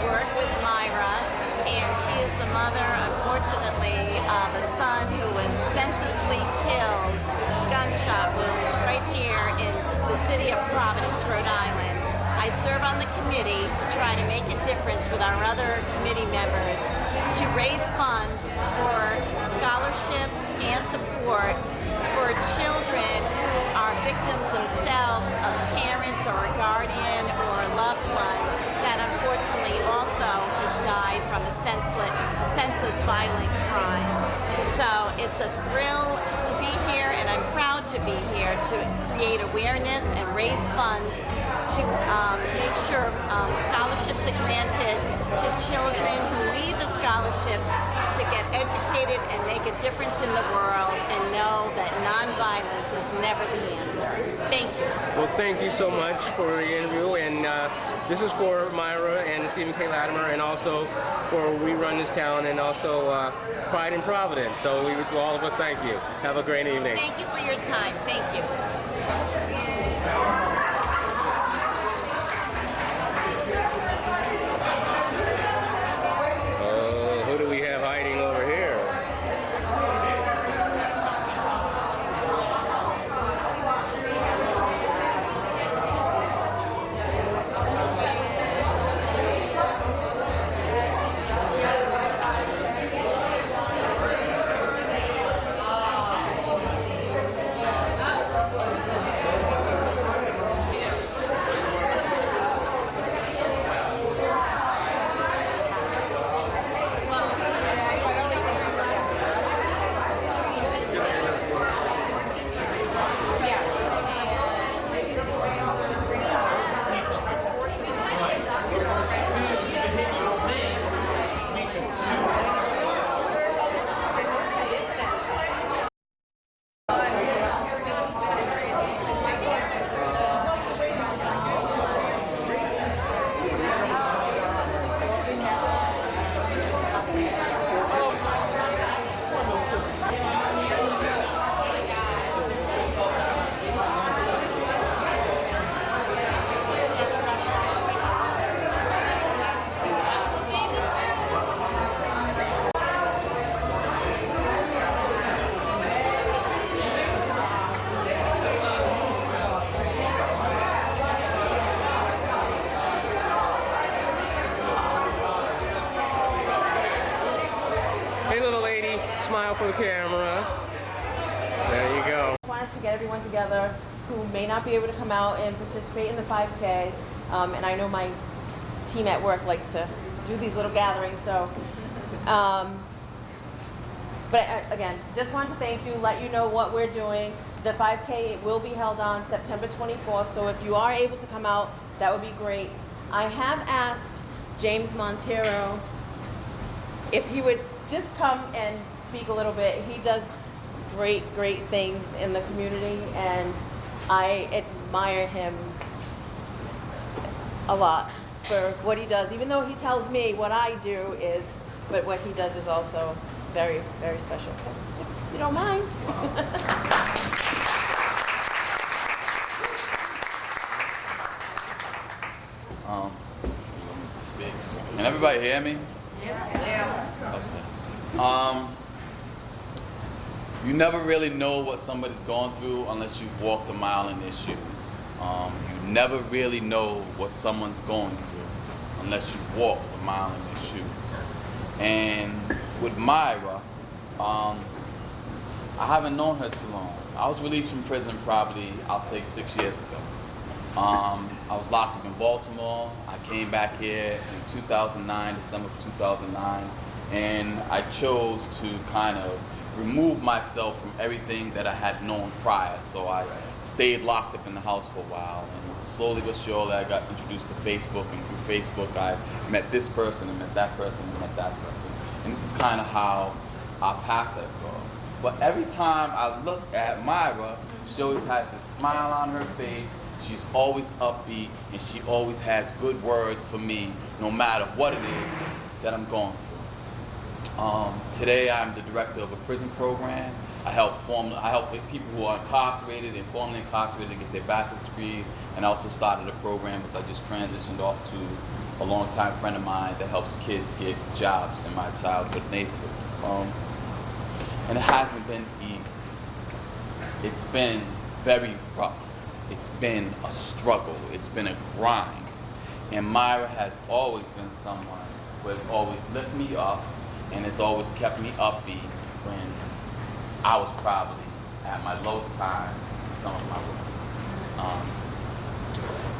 work with Myra, and she is the mother, unfortunately, of a son who was senselessly killed, gunshot wound, right here in the city of Providence, Rhode Island. I serve on the committee to try to make a difference with our other committee members to raise funds for scholarships and support for children who are victims themselves of parents or a guardian or a loved one that unfortunately also has died from a senseless violent crime. So it's a thrill to be here, and I'm proud to be here to create awareness and raise funds to make sure scholarships are granted to children who need the scholarships to get educated and make a difference in the world and know that nonviolence is never the answer. Thank you. Well, thank you so much for the interview, and this is for Myra and Stephen K. Latimer, and also for We Run This Town, and also Pride in Providence. So all of us thank you. Have a great evening. Thank you for your time. Thank you. Who do we have hiding over here? Smile for the camera. There you go. I wanted to get everyone together who may not be able to come out and participate in the 5K. And I know my team at work likes to do these little gatherings. So, again, just wanted to thank you, let you know what we're doing. The 5K will be held on September 24th. So if you are able to come out, that would be great. I have asked James Monteiro if he would just come and speak a little bit. He does great things in the community, and I admire him a lot for what he does, even though he tells me what I do is, but what he does is also very special. So if you don't mind. Can everybody hear me? Yeah. Okay. You never really know what somebody's going through unless you've walked a mile in their shoes. You never really know what someone's going through unless you've walked a mile in their shoes. And with Myra, I haven't known her too long. I was released from prison probably, I'll say 6 years ago. I was locked up in Baltimore. I came back here in 2009, December of 2009, and I chose to kind of remove myself from everything that I had known prior. So I stayed locked up in the house for a while, and slowly but surely I got introduced to Facebook, and through Facebook I met this person and met that person and met that person. And this is kind of how our paths have crossed. But every time I look at Myra, she always has this smile on her face. She's always upbeat, and she always has good words for me, no matter what it is that I'm going through. Today I'm the director of a prison program. I help people who are incarcerated and formerly incarcerated get their bachelor's degrees, and I also started a program which I just transitioned off to a longtime friend of mine that helps kids get jobs in my childhood neighborhood. And it hasn't been easy. It's been very rough. It's been a struggle. It's been a grind. And Myra has always been someone who has always lifted me up and has always kept me upbeat when I was probably at my lowest time in some of my work.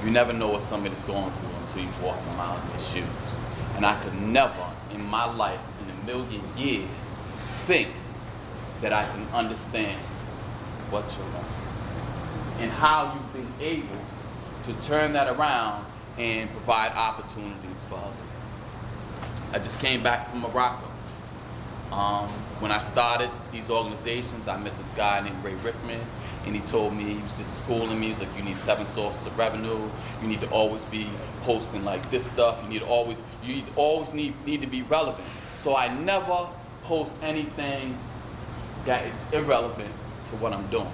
You never know what somebody's going through until you walk a mile in their shoes. And I could never in my life, in a million years, think that I can understand what you're going and how you've been able to turn that around and provide opportunities for others. I just came back from Morocco. When I started these organizations, I met this guy named Ray Rickman, and he told me, he was just schooling me, he was like, you need 7 sources of revenue, you need to always be posting like this stuff, you always need to be relevant. So I never post anything that is irrelevant to what I'm doing.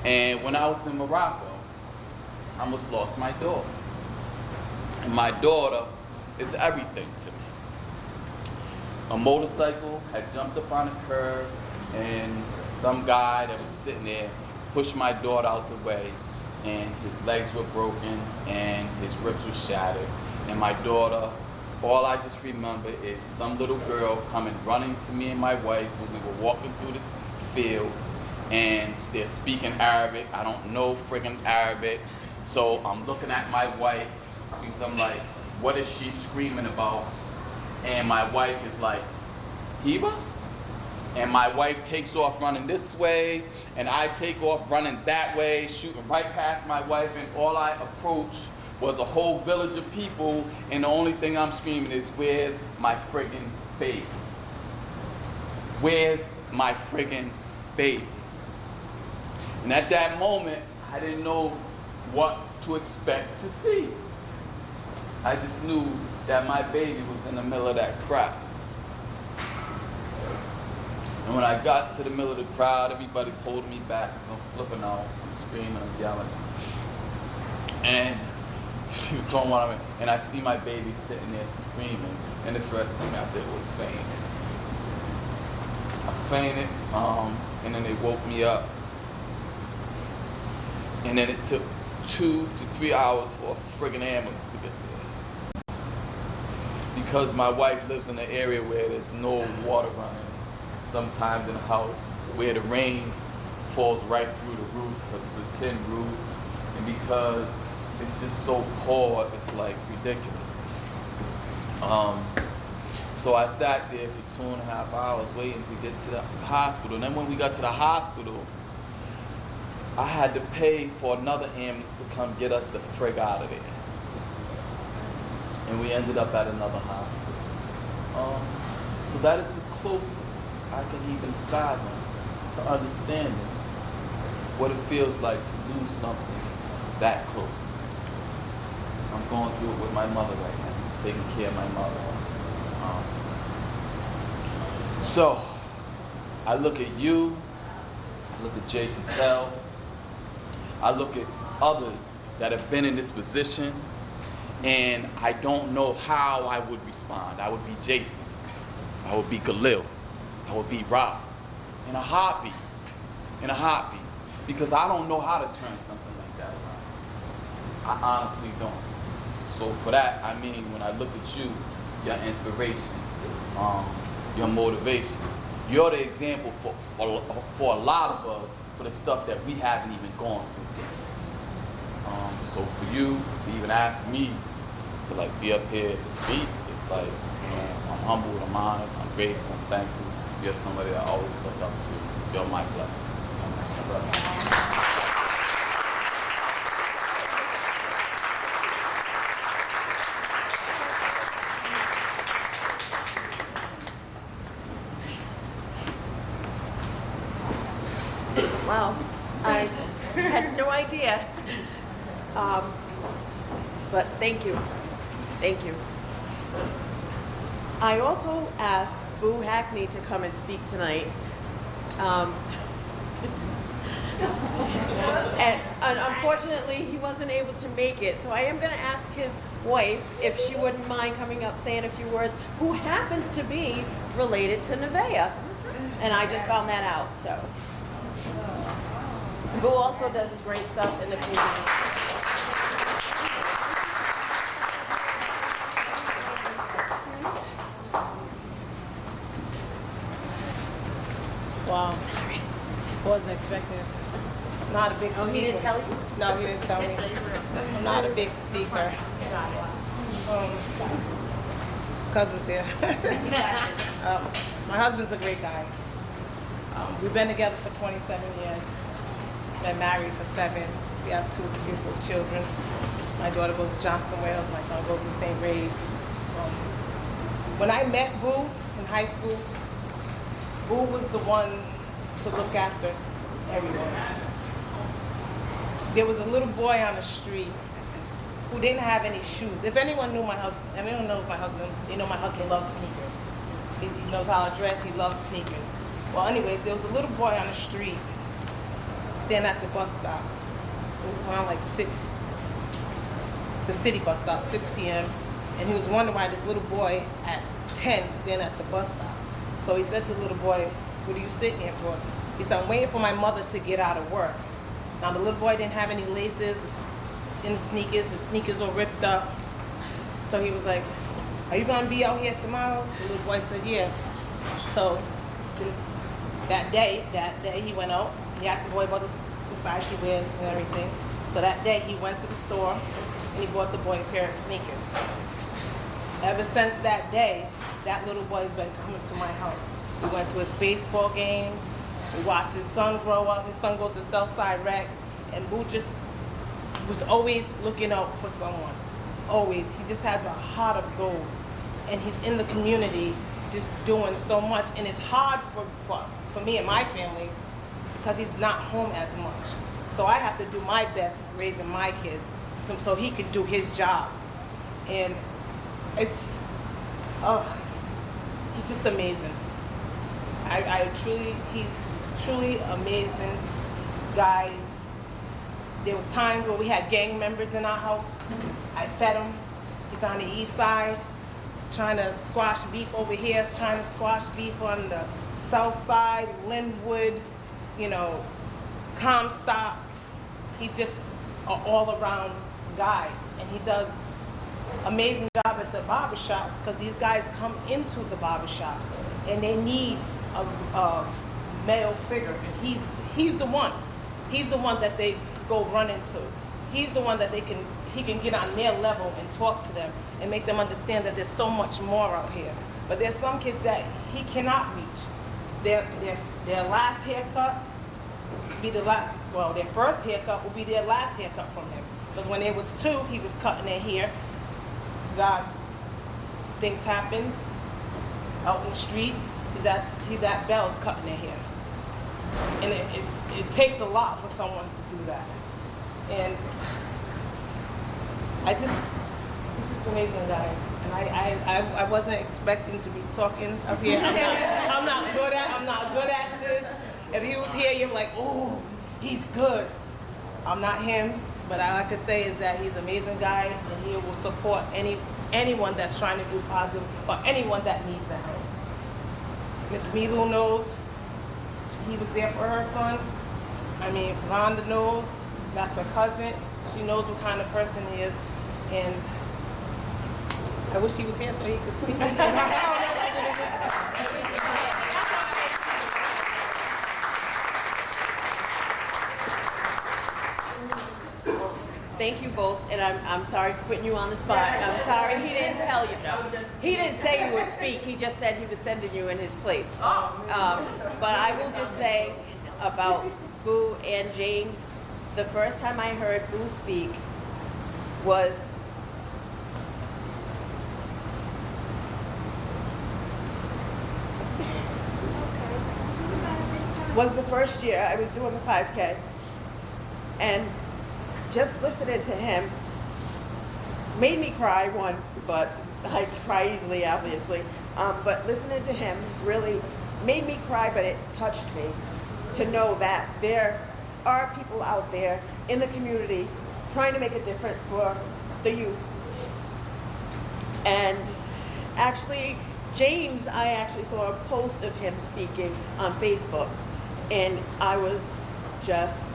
And when I was in Morocco, I almost lost my daughter. And my daughter is everything to me. A motorcycle had jumped up on a curb, and some guy that was sitting there pushed my daughter out the way, and his legs were broken and his ribs were shattered. And my daughter, all I just remember is some little girl coming running to me and my wife when we were walking through this field, and they're speaking Arabic. I don't know friggin' Arabic, so I'm looking at my wife because I'm like, what is she screaming about? And my wife is like, Hiba? And my wife takes off running this way, and I take off running that way, shooting right past my wife, and all I approach was a whole village of people, and the only thing I'm screaming is, where's my friggin' baby? Where's my friggin' baby? And at that moment, I didn't know what to expect to see. I just knew that my baby was in the middle of that crowd. And when I got to the middle of the crowd, everybody's holding me back because I'm flipping out, I'm screaming, I'm yelling. And she was throwing one of me, and I see my baby sitting there screaming, and the first thing I did was faint. I fainted, and then they woke me up. And then it took 2 to 3 hours for a friggin' ambulance to get there. Because my wife lives in an area where there's no water running, sometimes in the house, where the rain falls right through the roof because it's a tin roof, and because it's just so cold, it's like ridiculous. So I sat there for 2.5 hours waiting to get to the hospital. And then when we got to the hospital, I had to pay for another ambulance to come get us the frig out of there. And we ended up at another hospital. So that is the closest I can even fathom to understanding what it feels like to lose something that close to me. I'm going through it with my mother right now, taking care of my mother. So I look at you, I look at Jason Tell, I look at others that have been in this position, and I don't know how I would respond. I would be Jason, I would be Khalil, I would be Rob, in a heartbeat, because I don't know how to turn something like that around. I honestly don't. So for that, I mean, when I look at you, your inspiration, your motivation, you're the example for a lot of us for the stuff that we haven't even gone through. So for you to even ask me to like be up here to speak, it's like, I'm humbled, I'm honored, I'm grateful, I'm thankful. You're somebody that I always look up to. You're my blessing. Wow, I had no idea. But thank you. Thank you. I also asked Boo Hackney to come and speak tonight. Um, and unfortunately, he wasn't able to make it. So I am going to ask his wife if she wouldn't mind coming up saying a few words, who happens to be related to Nevaeh. And I just found that out, so. Who also does great stuff in the community. Wow. Wasn't expecting this. I'm not a big speaker. Oh, he didn't tell you? No, he didn't tell me. I'm not a big speaker. His cousin's here. My husband's a great guy. We've been together for 27 years. Been married for 7. We have 2 beautiful children. My daughter goes to Johnson Wales. My son goes to St. Raves. When I met Boo in high school, Boo was the one to look after everyone. There was a little boy on the street who didn't have any shoes. If anyone knew my husband, everyone knows my husband, they know my husband loves sneakers. He knows how to dress, he loves sneakers. Well, anyways, there was a little boy on the street standing at the bus stop. It was around like 6, the city bus stop, 6 p.m. And he was wondering why this little boy at 10 standing at the bus stop. So he said to the little boy, "What are you sitting here for?" He said, "I'm waiting for my mother to get out of work." Now the little boy didn't have any laces in the sneakers were ripped up. So he was like, "Are you gonna be out here tomorrow?" The little boy said, "Yeah." So that day he went out. He asked the boy about the size he wears and everything. So that day he went to the store and he bought the boy a pair of sneakers. Ever since that day, that little boy's been coming to my house. We went to his baseball games. We watched his son grow up. His son goes to Southside Rec. And Boo just was always looking out for someone. Always. He just has a heart of gold. And he's in the community just doing so much. And it's hard for me and my family because he's not home as much. So I have to do my best raising my kids so he can do his job. And it's, he's just amazing. He's truly amazing guy. There was times when we had gang members in our house. I fed him. He's on the east side, trying to squash beef over here, trying to squash beef on the south side, Linwood, Comstock. He's just an all-around guy, and he does amazing job at the barbershop because these guys come into the barbershop and they need a male figure, and he's the one. He's the one that they go run into. He's the one that he can get on their level and talk to them and make them understand that there's so much more out here. But there's some kids that he cannot reach. Their last haircut be the last. Well, their first haircut will be their last haircut from him. Because when there was 2, he was cutting their hair. God, things happen out in the streets. He's at Bell's cutting their hair, and it takes a lot for someone to do that. And he's just an amazing guy. And I wasn't expecting to be talking up here. I'm not good at this. If he was here, you're like, oh, he's good. I'm not him, but all I could say is that he's an amazing guy, and he will support anyone that's trying to do positive, or anyone that needs the help. Miss Milu knows he was there for her son. Rhonda knows that's her cousin. She knows what kind of person he is, and I wish he was here so he could speak. Thank you both, and I'm sorry for putting you on the spot. I'm sorry he didn't tell you. No, he didn't say you would speak. He just said he was sending you in his place. But I will just say about Boo and James, the first time I heard Boo speak was the first year I was doing the 5K, and just listening to him made me cry, but I cry easily, obviously. But listening to him really made me cry, but it touched me to know that there are people out there in the community trying to make a difference for the youth. And actually, James, I actually saw a post of him speaking on Facebook, and I was just,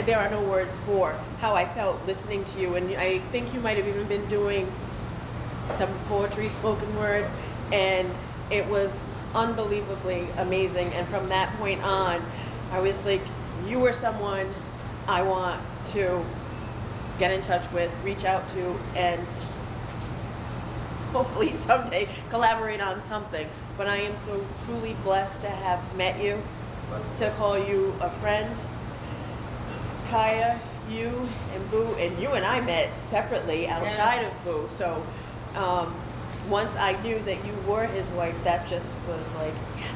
there are no words for how I felt listening to you. And I think you might have even been doing some poetry, spoken word, and it was unbelievably amazing. And from that point on, I was like, you were someone I want to get in touch with, reach out to, and hopefully someday collaborate on something. But I am so truly blessed to have met you, to call you a friend. Kaya, you and Boo, and you and I met separately outside of Boo. So once I knew that you were his wife, that just was like, yes.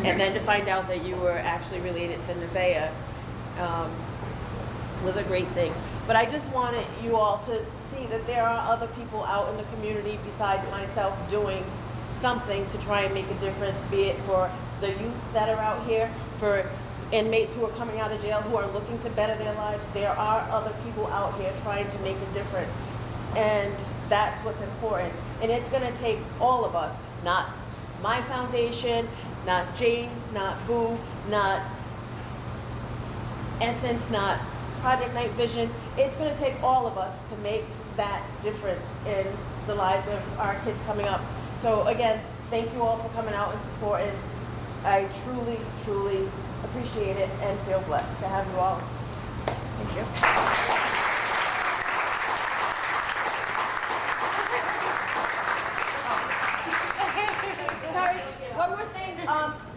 And then to find out that you were actually related to Nevaeh was a great thing. But I just wanted you all to see that there are other people out in the community besides myself doing something to try and make a difference, be it for the youth that are out here, for inmates who are coming out of jail who are looking to better their lives. There are other people out here trying to make a difference. And that's what's important. And it's going to take all of us, not my foundation, not James, not Boo, not Essence, not Project Night Vision. It's going to take all of us to make that difference in the lives of our kids coming up. So again, thank you all for coming out and supporting. I truly, truly appreciate it and feel blessed to have you all. Thank you. Sorry, one more thing.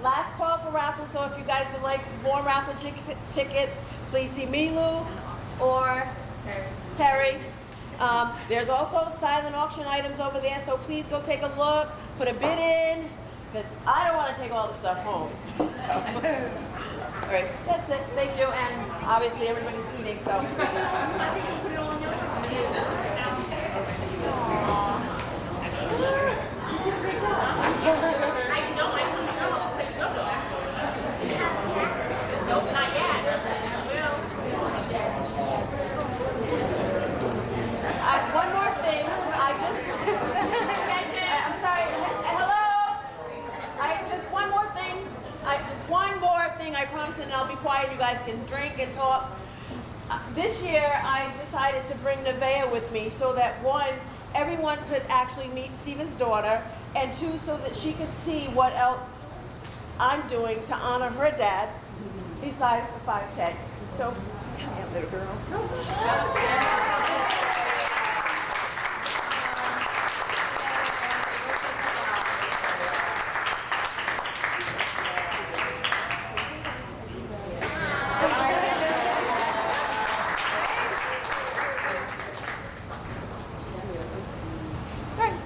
Last call for raffle, so if you guys would like more raffle tickets, please see me, Lou, or Terry. There's also silent auction items over there, so please go take a look, put a bid in, because I don't want to take all the stuff home. All right, that's it. Thank you, and obviously everybody's eating, so. Nope, not yet. One more thing, I'm sorry, hello? Just one more thing, I promise, and I'll be quiet, you guys can drink and talk. This year, I decided to bring Nevaeh with me so that one, everyone could actually meet Stephen's daughter, and two, so that she could see what else I'm doing to honor her dad besides the 5K. So, come here, little girl.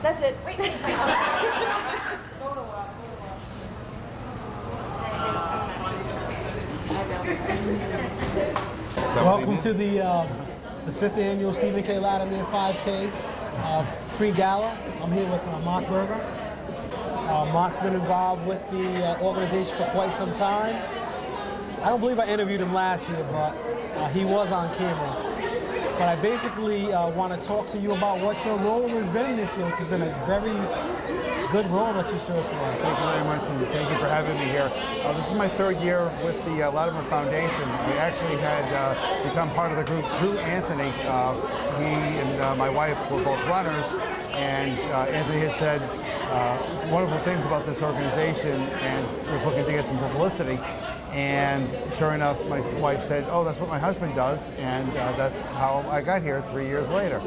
That's it. Wait. Welcome to the 5th annual Stephen K. Latimer 5K pre-gala. I'm here with Mark Berger. Mark's been involved with the organization for quite some time. I don't believe I interviewed him last year, but he was on camera. But I basically want to talk to you about what your role has been this year, which has been a very good role that you served for us. Thank you very much, and thank you for having me here. This is my 3rd year with the Latimer Foundation. I actually had become part of the group through Anthony. He and my wife were both runners, and Anthony had said wonderful things about this organization and was looking to get some publicity. And sure enough, my wife said, oh, that's what my husband does, and that's how I got here 3 years later.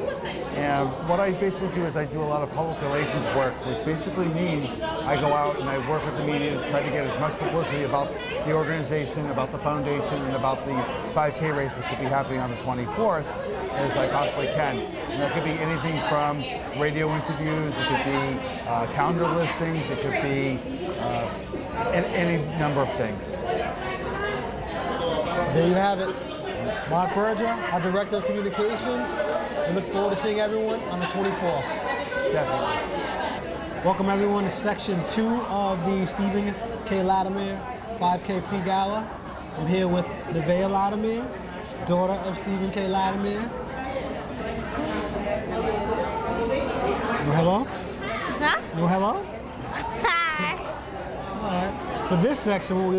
And what I basically do is I do a lot of public relations work, which basically means I go out and I work with the media to try to get as much publicity about the organization, about the foundation, and about the 5K race, which will be happening on the 24th, as I possibly can. And that could be anything from radio interviews, it could be calendar listings, it could be any number of things. There you have it. Mark Berger, our Director of Communications. We look forward to seeing everyone on the 24th. Definitely. Welcome everyone to section 2 of the Stephen K. Latimer 5K pre-gala. I'm here with Nevaeh Latimer, daughter of Stephen K. Latimer. No hello? Huh? No hello? Hi. All right. For this section, what we